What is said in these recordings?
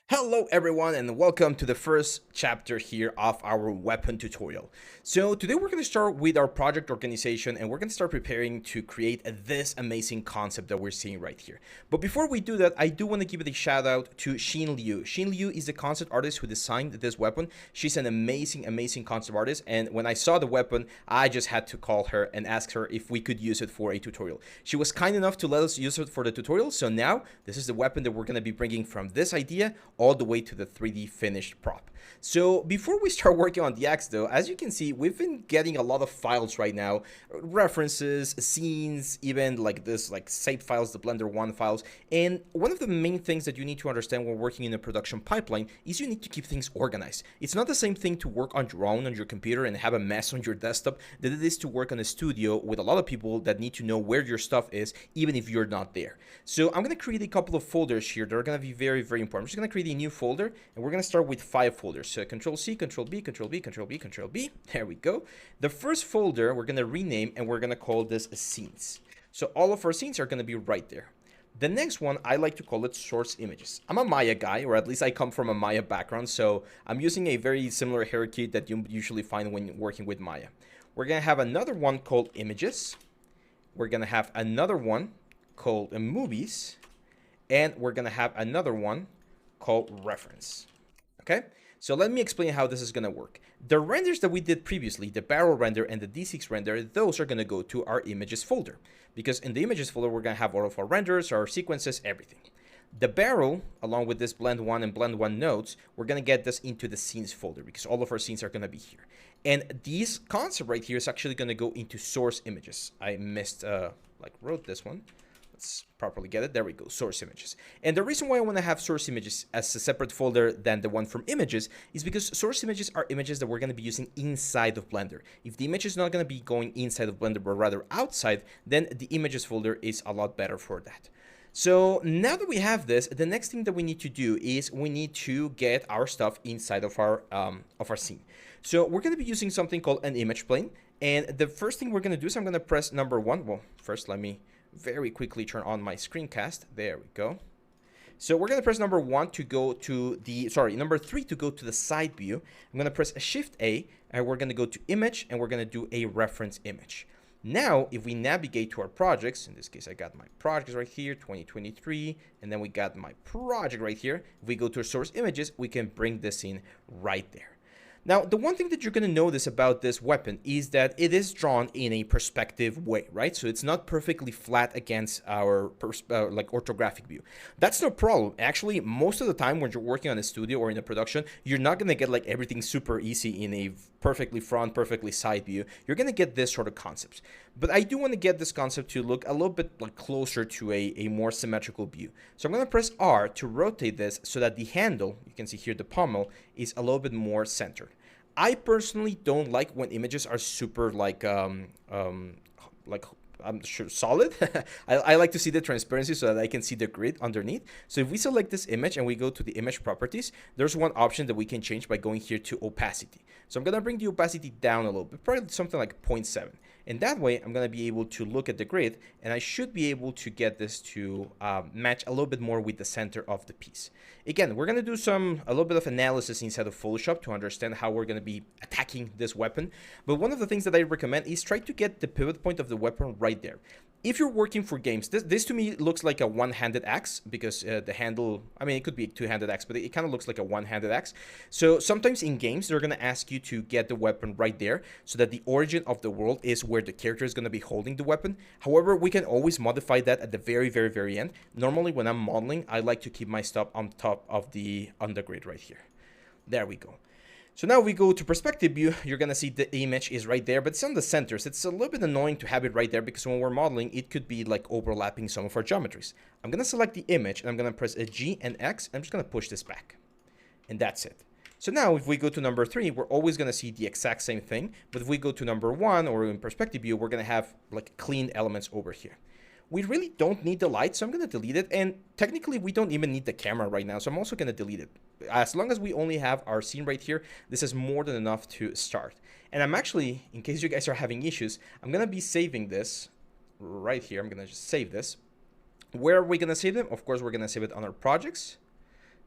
Hello everyone and welcome to the first chapter here of our weapon tutorial. So today we're going to start with our project organization and we're going to start preparing to create this amazing concept that we're seeing right here. But before we do that, I do want to give it a shout out to Xin Liu. Xin Liu is the concept artist who designed this weapon. She's an amazing concept artist, and when I saw the weapon, I just had to call her and ask her if we could use it for a tutorial. She was kind enough to let us use it for the tutorial, so now this is the weapon that we're going to be bringing from this idea all the way to the 3D finished prop. So before we start working on the axe though, as you can see, we've been getting a lot of files right now, references, scenes, even like this, like save files, the Blender 1 files. And one of the main things that you need to understand when working in a production pipeline is you need to keep things organized. It's not the same thing to work on your own on your computer and have a mess on your desktop that it is to work on a studio with a lot of people that need to know where your stuff is, even if you're not there. So I'm going to create a couple of folders here that are going to be very important. I'm just going to create a new folder, and we're going to start with 5 folders. So Control C, Control B, Control B, Control B, Control B. There we go. The first folder we're going to rename, and we're going to call this scenes. So all of our scenes are going to be right there. The next one, I like to call it source images. I'm a Maya guy, or at least I come from a Maya background, so I'm using a very similar hierarchy that you usually find when working with Maya. We're going to have another one called images. We're going to have another one called movies, and we're going to have another one called reference. Okay, so let me explain how this is going to work. The renders that we did previously, the barrel render and the D6 render, those are going to go to our images folder, because in the images folder we're going to have all of our renders, our sequences, everything. The barrel, along with this blend 1 and blend 1 nodes, we're going to get this into the scenes folder because all of our scenes are going to be here. And this concept right here is actually going to go into source images. I wrote this one. Let's properly get it. There we go, source images. And the reason why I want to have source images as a separate folder than the one from images is because source images are images that we're going to be using inside of Blender. If the image is not going to be going inside of Blender, but rather outside, then the images folder is a lot better for that. So now that we have this, the next thing that we need to do is we need to get our stuff inside of our scene. So we're going to be using something called an image plane. And the first thing we're going to do is I'm going to press number 1. Well, first let me very quickly turn on my screencast. There we go. So we're going to press number 1 to go to the, number 3 to go to the side view. I'm going to press Shift A, and we're going to go to image, and we're going to do a reference image. Now, if we navigate to our projects, in this case, I got my projects right here, 2023, and then we got my project right here. If we go to our source images, we can bring this in right there. Now, the one thing that you're going to notice about this weapon is that it is drawn in a perspective way, right? So it's not perfectly flat against our orthographic view. That's no problem. Actually, most of the time when you're working on a studio or in a production, you're not going to get like everything super easy in a perfectly front, perfectly side view. You're going to get this sort of concepts. But I do want to get this concept to look a little bit like closer to a more symmetrical view. So I'm going to press R to rotate this so that the handle, you can see here the pommel, is a little bit more centered. I personally don't like when images are super I'm sure solid. I like to see the transparency so that I can see the grid underneath. So if we select this image and we go to the image properties, there's one option that we can change by going here to opacity. So I'm going to bring the opacity down a little bit, probably something like 0.7. And that way, I'm going to be able to look at the grid, and I should be able to get this to match a little bit more with the center of the piece. Again, we're going to do a little bit of analysis inside of Photoshop to understand how we're going to be attacking this weapon. But one of the things that I recommend is try to get the pivot point of the weapon right there. If you're working for games, this to me looks like a one-handed axe because the handle, I mean, it could be a two-handed axe, but it kind of looks like a one-handed axe. So sometimes in games, they're going to ask you to get the weapon right there so that the origin of the world is where the character is going to be holding the weapon. However, we can always modify that at the very end. Normally, when I'm modeling, I like to keep my stuff on top of the grid right here. There we go. So now we go to perspective view, you're going to see the image is right there, but it's on the center. So it's a little bit annoying to have it right there because when we're modeling, it could be like overlapping some of our geometries. I'm going to select the image and I'm going to press a G and X. I'm just going to push this back. And that's it. So now if we go to number 3, we're always going to see the exact same thing. But if we go to number 1 or in perspective view, we're going to have like clean elements over here. We really don't need the light, so I'm going to delete it. And technically, we don't even need the camera right now, so I'm also going to delete it. As long as we only have our scene right here, this is more than enough to start. And I'm actually, in case you guys are having issues, I'm going to be saving this right here. I'm going to just save this. Where are we going to save them? Of course, we're going to save it on our projects.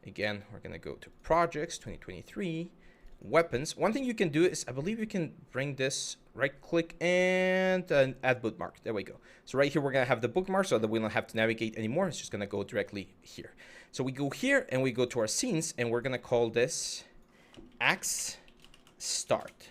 Again, we're gonna go to projects 2023, weapons. One thing you can do is, I believe you can bring this, right click and add bookmark. There we go. So right here, we're gonna have the bookmark so that we don't have to navigate anymore. It's just gonna go directly here. So we go here and we go to our scenes and we're gonna call this axe start.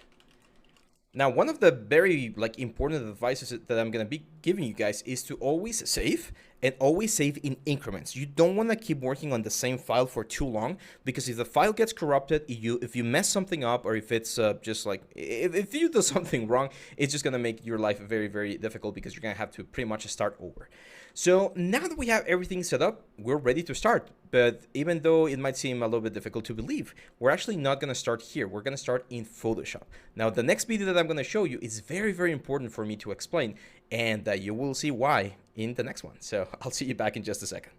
Now, one of the very important advices that I'm gonna be giving you guys is to always save and always save in increments. You don't want to keep working on the same file for too long, because if the file gets corrupted, if you mess something up, or if it's just like if you do something wrong, it's just gonna make your life very, very difficult, because you're gonna have to pretty much start over. So now that we have everything set up, we're ready to start. But even though it might seem a little bit difficult to believe, we're actually not going to start here. We're going to start in Photoshop. Now, the next video that I'm going to show you is very, very important for me to explain, and you will see why in the next one. So I'll see you back in just a second.